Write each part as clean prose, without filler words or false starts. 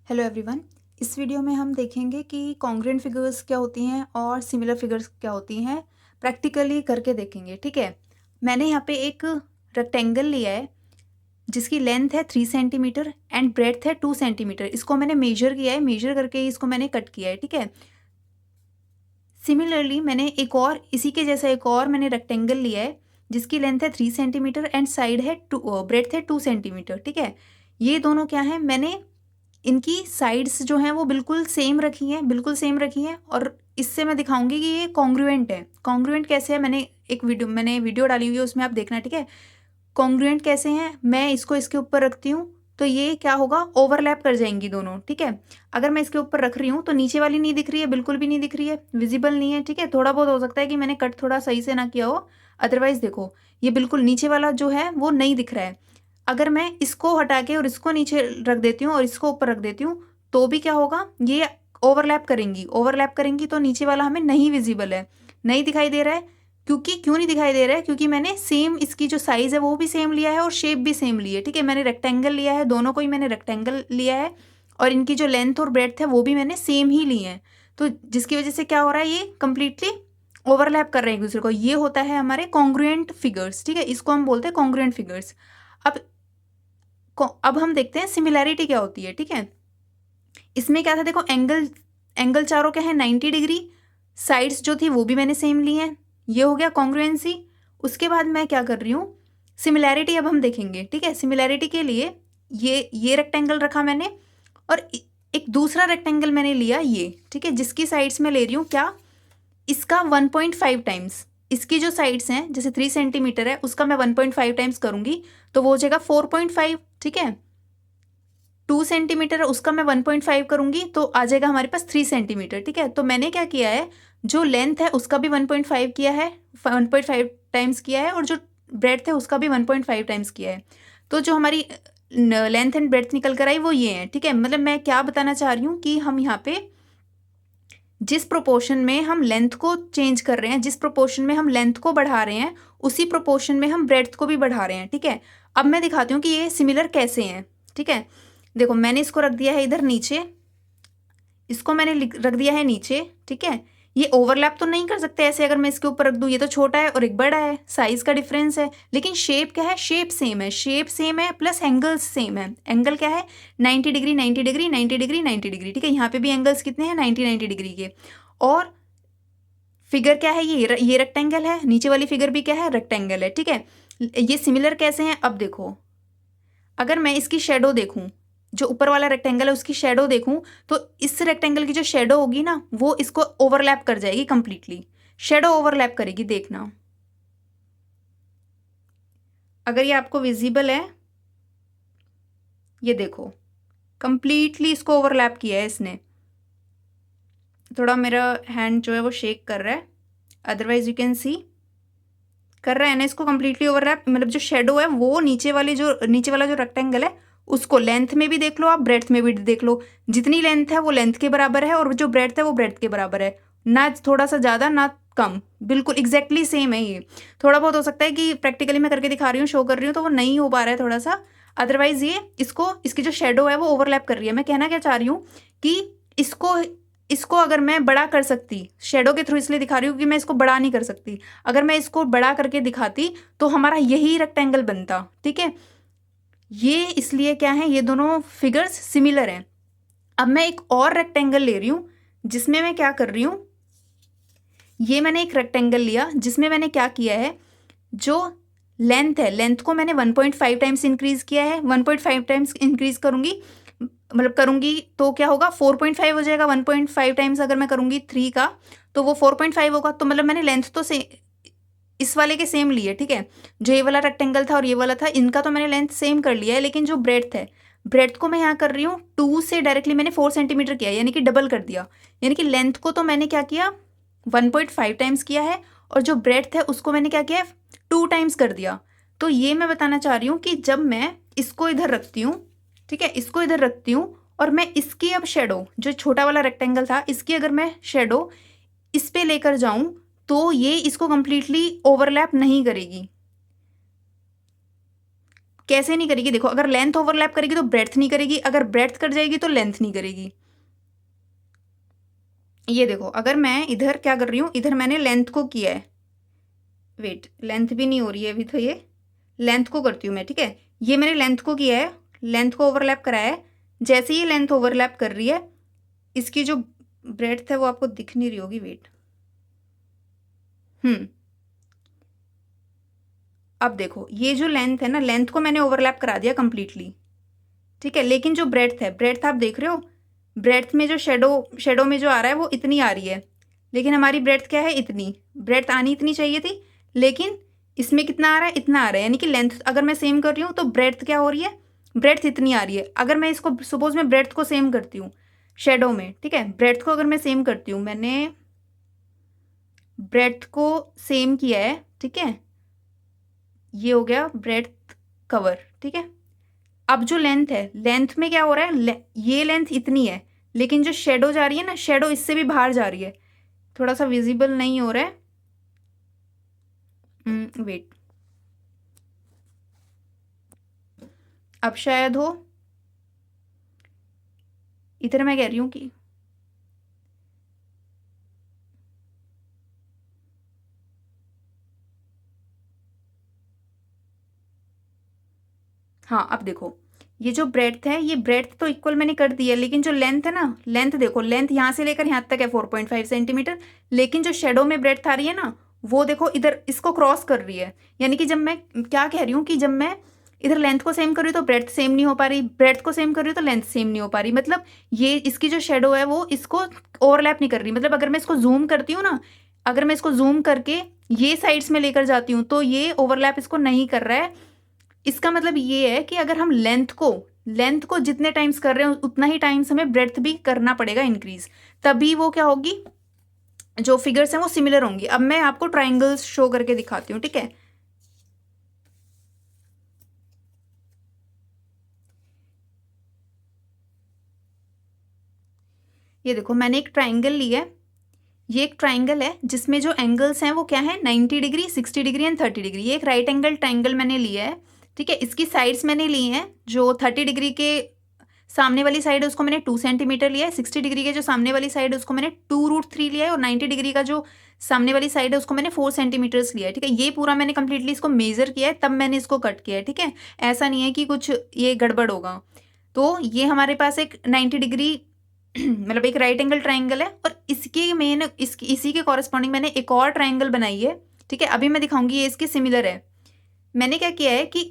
Hello everyone. इस video में हम देखेंगे कि कॉन्ग्रुएंट फिगर्स क्या होती हैं और सिमिलर फिगर्स क्या होती हैं। प्रैक्टिकली करके देखेंगे, ठीक है। मैंने यहाँ पे एक रेक्टेंगल लिया है जिसकी लेंथ है 3 सेंटीमीटर एंड ब्रेड्थ है 2 सेंटीमीटर। इसको मैंने मेजर किया है, मेजर करके इसको मैंने कट किया है, ठीक है। सिमिलरली मैंने एक और इसी के जैसा एक और मैंने रेक्टेंगल लिया है जिसकी लेंथ है 3 सेंटीमीटर एंड साइड है ब्रेड्थ है 2 सेंटीमीटर, ठीक है। ये दोनों क्या है, मैंने इनकी साइड्स जो हैं वो बिल्कुल सेम रखी हैं, बिल्कुल सेम रखी हैं। और इससे मैं दिखाऊंगी कि ये कॉन्ग्रुएंट है। कॉन्ग्रुएंट कैसे है, मैंने वीडियो डाली हुई है, उसमें आप देखना, ठीक है। कॉन्ग्रुएंट कैसे हैं, मैं इसको इसके ऊपर रखती हूँ तो ये क्या होगा, ओवरलैप कर जाएंगी दोनों, ठीक है। अगर मैं इसके ऊपर रख रही हूँ तो नीचे वाली नहीं दिख रही है, बिल्कुल भी नहीं दिख रही है, विजिबल नहीं है, ठीक है। थोड़ा बहुत हो सकता है कि मैंने कट थोड़ा सही से ना किया हो, अदरवाइज देखो ये बिल्कुल नीचे वाला जो है वो नहीं दिख रहा है। अगर मैं इसको हटा के और इसको नीचे रख देती हूँ और इसको ऊपर रख देती हूँ तो भी क्या होगा, ये ओवरलैप करेंगी। ओवरलैप करेंगी तो नीचे वाला हमें नहीं विजिबल है, नहीं दिखाई दे रहा है। क्यों नहीं दिखाई दे रहा है, क्योंकि मैंने सेम इसकी जो साइज़ है वो भी सेम लिया है और शेप भी सेम ली है, ठीक है। मैंने रेक्टेंगल लिया है, दोनों को ही मैंने रेक्टेंगल लिया है और इनकी जो लेंथ और ब्रेड्थ है वो भी मैंने सेम ही ली है। तो जिसकी वजह से क्या हो रहा है, ये कंप्लीटली ओवरलैप कर रहे हैं एक दूसरे को। ये होता है हमारे कॉन्ग्रुएंट फिगर्स, ठीक है। इसको हम बोलते हैं कॉन्ग्रुएंट फिगर्स। अब अब हम देखते हैं सिमिलैरिटी क्या होती है, ठीक है। इसमें क्या था, देखो एंगल चारों क्या है 90 डिग्री, साइड्स जो थी वो भी मैंने सेम ली हैं, ये हो गया कॉन्ग्रुएंसी। उसके बाद मैं क्या कर रही हूँ, सिमिलैरिटी अब हम देखेंगे, ठीक है। सिमिलैरिटी के लिए ये रेक्टेंगल रखा मैंने और एक दूसरा रेक्टेंगल मैंने लिया ये, ठीक है, जिसकी साइड्स में ले रही हूँ क्या, इसका 1.5 टाइम्स। इसकी जो साइड्स हैं जैसे 3 सेंटीमीटर है उसका मैं 1.5 टाइम्स करूंगी तो वो हो जाएगा 4.5, ठीक है। 2 सेंटीमीटर है उसका मैं 1.5 करूंगी तो आ जाएगा हमारे पास 3 सेंटीमीटर, ठीक है। तो मैंने क्या किया है, जो लेंथ है उसका भी 1.5 किया है, 1.5 टाइम्स किया है, और जो ब्रेड्थ है उसका भी 1.5 टाइम्स किया है। तो जो हमारी लेंथ एंड ब्रेड्थ निकल कर आई वो ये है, ठीक है। मतलब मैं क्या बताना चाह रही हूँ कि हम यहाँ पे जिस प्रोपोर्शन में हम लेंथ को चेंज कर रहे हैं, जिस प्रोपोर्शन में हम लेंथ को बढ़ा रहे हैं, उसी प्रोपोर्शन में हम ब्रेड्थ को भी बढ़ा रहे हैं, ठीक है। अब मैं दिखाती हूँ कि ये सिमिलर कैसे हैं, ठीक है। देखो मैंने इसको रख दिया है इधर नीचे, इसको मैंने रख दिया है नीचे, ठीक है। ये ओवरलैप तो नहीं कर सकते ऐसे, अगर मैं इसके ऊपर रख दूँ, ये तो छोटा है और एक बड़ा है, साइज का डिफरेंस है। लेकिन शेप क्या है, शेप सेम है, शेप सेम है प्लस एंगल्स सेम है। एंगल क्या है, 90 डिग्री 90 डिग्री 90 डिग्री 90 डिग्री, ठीक है। यहाँ पे भी एंगल्स कितने हैं, 90 डिग्री के। और फिगर क्या है, ये रेक्टेंगल है, नीचे वाली फिगर भी क्या है, रेक्टेंगल है, ठीक है। ये सिमिलर कैसे हैं, अब देखो अगर मैं इसकी शेडो देखूं, जो ऊपर वाला रेक्टेंगल है उसकी शेडो देखूं, तो इस रेक्टेंगल की जो शेडो होगी ना वो इसको ओवरलैप कर जाएगी कंप्लीटली, शेडो ओवरलैप करेगी, देखना। अगर ये आपको विजिबल है, ये देखो कंप्लीटली इसको ओवरलैप किया है इसने। थोड़ा मेरा हैंड जो है वो शेक कर रहा है, अदरवाइज यू कैन सी कर रहा है ना इसको कंप्लीटली ओवरलैप। मतलब जो शेडो है वो नीचे वाला जो रेक्टेंगल है उसको लेंथ में भी देख लो आप, ब्रेड्थ में भी देख लो, जितनी लेंथ है वो लेंथ के बराबर है और जो ब्रेड्थ है वो ब्रेड्थ के बराबर है, ना थोड़ा सा ज़्यादा ना कम, बिल्कुल एग्जैक्टली सेम है ये। थोड़ा बहुत हो सकता है कि प्रैक्टिकली मैं करके दिखा रही हूँ, शो कर रही हूँ तो वो नहीं हो पा रहा है थोड़ा सा, अदरवाइज ये इसकी जो शेडो है वो ओवरलैप कर रही है। मैं कहना क्या चाह रही हूँ कि इसको इसको अगर मैं बड़ा कर सकती, शेडो के थ्रू इसलिए दिखा रही हूँ कि मैं इसको बड़ा नहीं कर सकती, अगर मैं इसको बड़ा करके दिखाती तो हमारा यही रेक्टेंगल बनता, ठीक है। ये इसलिए क्या है, ये दोनों फिगर्स सिमिलर हैं। अब मैं एक और रेक्टेंगल ले रही हूँ जिसमें मैं क्या कर रही हूँ, ये मैंने एक रेक्टेंगल लिया जिसमें मैंने क्या किया है, जो लेंथ है, लेंथ को मैंने 1.5 टाइम्स इंक्रीज किया है, 1.5 टाइम्स इंक्रीज करूंगी, मतलब करूंगी तो क्या होगा 4.5 हो जाएगा। 1.5 टाइम्स अगर मैं करूंगी 3 का तो वो 4.5 होगा। तो मतलब मैंने लेंथ तो से इस वाले के सेम लिए, ठीक है। जो ये वाला रेक्टेंगल था और ये वाला था, इनका तो मैंने लेंथ सेम कर लिया है, लेकिन जो ब्रेड्थ है, ब्रेड्थ को मैं यहाँ कर रही हूँ 2 से डायरेक्टली मैंने 4 सेंटीमीटर किया, यानी कि डबल कर दिया। यानी कि लेंथ को तो मैंने क्या किया, 1.5 टाइम्स किया है, और जो ब्रेड्थ है उसको मैंने क्या किया, 2 टाइम्स कर दिया। तो ये मैं बताना चाह रही हूँ कि जब मैं इसको इधर रखती हूँ, ठीक है, इसको इधर रखती हूँ और मैं इसकी अब शेडो, जो छोटा वाला रेक्टेंगल था इसकी अगर मैं शेडो इस पे लेकर जाऊं तो ये इसको कंप्लीटली ओवरलैप नहीं करेगी। कैसे नहीं करेगी, देखो अगर लेंथ ओवरलैप करेगी तो ब्रेड्थ नहीं करेगी, अगर ब्रेड्थ कर जाएगी तो लेंथ नहीं करेगी। ये देखो अगर मैं इधर क्या कर रही हूँ, इधर मैंने लेंथ को किया है, वेट लेंथ भी नहीं हो रही है अभी, तो ये लेंथ को करती हूँ मैं, ठीक है। ये मैंने लेंथ को किया है, लेंथ को ओवरलैप कराया है। जैसे ये लेंथ ओवरलैप कर रही है, इसकी जो ब्रेड्थ है वो आपको दिख नहीं रही होगी, वेट। अब देखो ये जो लेंथ है ना, लेंथ को मैंने ओवरलैप करा दिया कंप्लीटली, ठीक है। लेकिन जो ब्रेड्थ है, ब्रेड्थ आप देख रहे हो, ब्रेड्थ में जो शेडो में जो आ रहा है वो इतनी आ रही है, लेकिन हमारी ब्रेड्थ क्या है, इतनी। ब्रेड्थ आनी इतनी चाहिए थी, लेकिन इसमें कितना आ रहा है, इतना आ रहा है। यानी कि लेंथ अगर मैं सेम कर रही हूँ तो ब्रेड्थ क्या हो रही है, ब्रेड्थ इतनी आ रही है। अगर मैं इसको सपोज मैं ब्रेड्थ को सेम करती हूँ शेडो में, ठीक है, ब्रेड्थ को अगर मैं सेम करती हूँ, मैंने ब्रेड्थ को सेम किया है, ठीक है, ये हो गया ब्रेड्थ कवर, ठीक है। अब जो लेंथ है, लेंथ में क्या हो रहा है, ये लेंथ इतनी है, लेकिन जो शेडो जा रही है ना, शेडो इससे भी बाहर जा रही है। थोड़ा सा विजिबल नहीं हो रहा है, वेट, अब शायद हो। इधर मैं कह रही हूँ कि हाँ, अब देखो ये जो ब्रेड्थ है, ये ब्रेड्थ तो इक्वल मैंने कर दी है, लेकिन जो लेंथ है ना, लेंथ देखो, लेंथ यहाँ से लेकर यहाँ तक है 4.5 सेंटीमीटर, लेकिन जो शेडो में ब्रेड्थ आ रही है ना, वो देखो इधर इसको क्रॉस कर रही है। यानी कि जब मैं क्या कह रही हूँ कि जब मैं इधर लेंथ को सेम कर रही हूँ तो ब्रेड्थ सेम नहीं हो पा रही, ब्रेड्थ को सेम कर रही हूँ तो लेंथ सेम नहीं हो पा रही। मतलब ये इसकी जो शेडो है वो इसको ओवरलैप नहीं कर रही। मतलब अगर मैं इसको जूम करती हूँ ना, अगर मैं इसको जूम करके ये साइड्स में लेकर जाती हूँ तो ये ओवरलैप इसको नहीं कर रहा है। इसका मतलब ये है कि अगर हम लेंथ को जितने टाइम्स कर रहे हैं उतना ही टाइम्स हमें ब्रेड्थ भी करना पड़ेगा इंक्रीज, तभी वो क्या होगी, जो फिगर्स हैं वो सिमिलर होंगी। अब मैं आपको ट्राइंगल्स शो करके दिखाती हूँ, ठीक है। ये देखो मैंने एक ट्राइंगल लिया है, ये एक ट्राइंगल है जिसमें जो एंगल्स हैं वो क्या है, 90 डिग्री, 60 डिग्री एंड 30 डिग्री। ये एक राइट एंगल ट्राइंगल मैंने लिया है, ठीक है। इसकी साइड्स मैंने ली हैं, जो 30 डिग्री के सामने वाली साइड है उसको मैंने 2 सेंटीमीटर लिया है, 60 डिग्री के जो सामने वाली साइड है उसको मैंने 2√3 लिया है, और 90 डिग्री का जो सामने वाली साइड है उसको मैंने 4 सेंटीमीटर्स लिया है, ठीक है। ये पूरा मैंने कंप्लीटली इसको मेजर किया है, तब मैंने इसको कट किया है, ठीक है। ऐसा नहीं है कि कुछ ये गड़बड़ होगा। तो ये हमारे पास एक 90 डिग्री मतलब एक राइट एंगल ट्राइंगल है, और इसके मेन इसी के कॉरेस्पॉन्डिंग मैंने एक और ट्राइंगल बनाई है, ठीक है। अभी मैं दिखाऊंगी ये इसके सिमिलर है। मैंने क्या किया है कि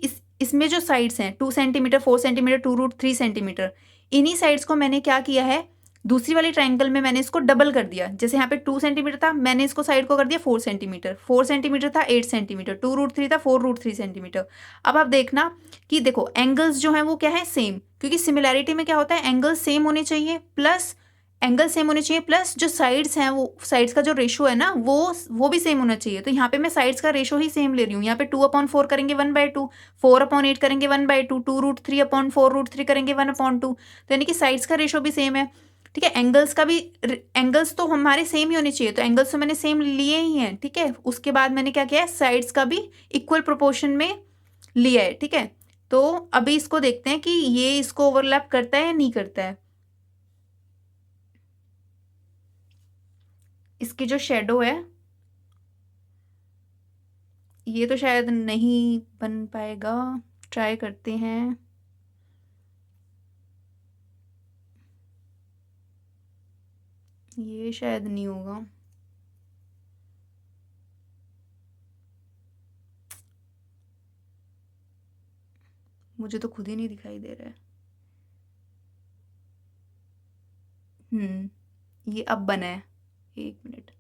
इसमें जो साइड्स हैं 2 सेंटीमीटर, 4 सेंटीमीटर, 2√3 सेंटीमीटर, इन्हीं साइड्स को मैंने क्या किया है, दूसरी वाली ट्राइंगल में मैंने इसको डबल कर दिया। जैसे यहाँ पे 2 सेंटीमीटर था, मैंने इसको साइड को कर दिया 4 सेंटीमीटर, 4 सेंटीमीटर था 8 सेंटीमीटर, 2√3 था 4√3 सेंटीमीटर। अब आप देखना कि देखो एंगल्स जो हैं वो क्या है, सेम, क्योंकि सिमिलैरिटी में क्या होता है, एंगल्स सेम होने चाहिए, प्लस एंगल सेम होने चाहिए, प्लस जो साइड्स हैं वो साइड्स का जो रेशो है ना वो भी सेम होना चाहिए। तो यहाँ पे मैं साइड्स का रेशो ही सेम ले रही हूँ। यहाँ पे 2/4 करेंगे 1/2, 4/8 करेंगे 1/2, 2√3/4√3 करेंगे 1/2। तो यानी कि साइड्स का रेशो भी सेम है, ठीक है। एंगल्स का भी, एंगल्स तो हमारे सेम ही होने चाहिए, तो एंगल्स तो मैंने सेम लिए ही हैं, ठीक है। उसके बाद मैंने क्या किया है, साइड्स का भी इक्वल प्रोपोर्शन में लिया है, ठीक है। तो अभी इसको देखते हैं कि ये इसको ओवरलैप करता है या नहीं करता है। इसकी जो शेडो है, ये तो शायद नहीं बन पाएगा, ट्राई करते हैं। ये शायद नहीं होगा, मुझे तो खुद ही नहीं दिखाई दे रहा है। ये अब बना है, 1 मिनट।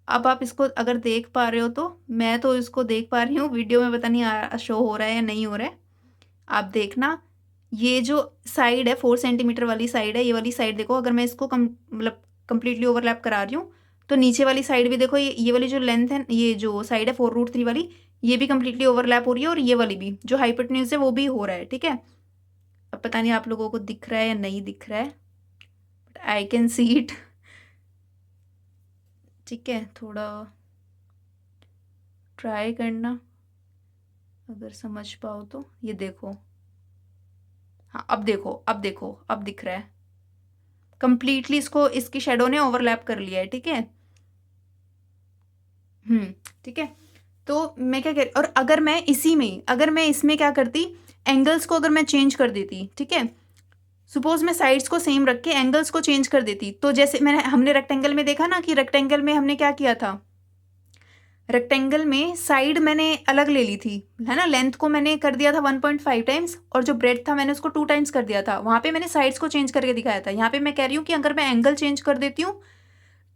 अब आप इसको अगर देख पा रहे हो तो, मैं तो इसको देख पा रही हूँ, वीडियो में पता नहीं शो हो रहा है या नहीं हो रहा है। आप देखना, ये जो साइड है 4 सेंटीमीटर वाली साइड है, ये वाली साइड देखो, अगर मैं इसको मतलब कंप्लीटली ओवरलैप करा रही हूँ तो नीचे वाली साइड भी देखो, ये वाली जो लेंथ है, ये जो साइड है 4√3 वाली, ये भी कंप्लीटली ओवरलैप हो रही है, और ये वाली भी जो हाइपोटेन्यूज है वो भी हो रहा है, ठीक है। अब पता नहीं आप लोगों को दिख रहा है या नहीं दिख रहा है, but I can see it, ठीक है। थोड़ा ट्राई करना, अगर समझ पाओ तो ये देखो, हाँ अब देखो, अब देखो, अब दिख रहा है कंप्लीटली, इसको इसकी शेडो ने ओवरलैप कर लिया है, ठीक है। ठीक है। तो मैं क्या कर, और अगर मैं इसी में, अगर मैं इसमें क्या करती, एंगल्स को अगर मैं चेंज कर देती, ठीक है, सपोज मैं साइड्स को सेम रख के एंगल्स को चेंज कर देती, तो जैसे मैंने हमने रेक्टेंगल में देखा ना कि रेक्टेंगल में हमने क्या किया था, रेक्टेंगल में साइड मैंने अलग ले ली थी, है ना, लेंथ को मैंने कर दिया था 1.5 टाइम्स, और जो ब्रेड था मैंने उसको 2 टाइम्स कर दिया था, वहां पे मैंने साइड्स को चेंज करके दिखाया था। यहाँ पे मैं कह रही हूँ कि अगर मैं एंगल चेंज कर देती हूँ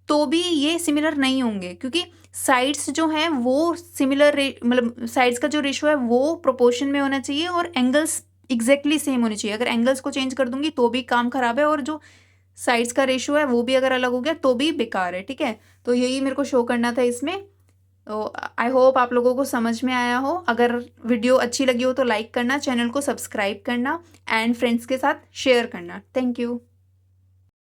तो भी ये सिमिलर नहीं होंगे, क्योंकि साइड्स जो हैं वो सिमिलर, मतलब साइड्स का जो रेशो है वो प्रोपोर्शन में होना चाहिए, और एंगल्स एग्जैक्टली सेम होने चाहिए। अगर एंगल्स को चेंज कर दूंगी तो भी काम खराब है, और जो साइड्स का रेशो है वो भी अगर अलग हो गया तो भी बेकार है, ठीक है। तो यही मेरे को शो करना था इसमें। तो आई होप आप लोगों को समझ में आया हो। अगर वीडियो अच्छी लगी हो तो लाइक करना, चैनल को सब्सक्राइब करना, एंड फ्रेंड्स के साथ शेयर करना। Thank you.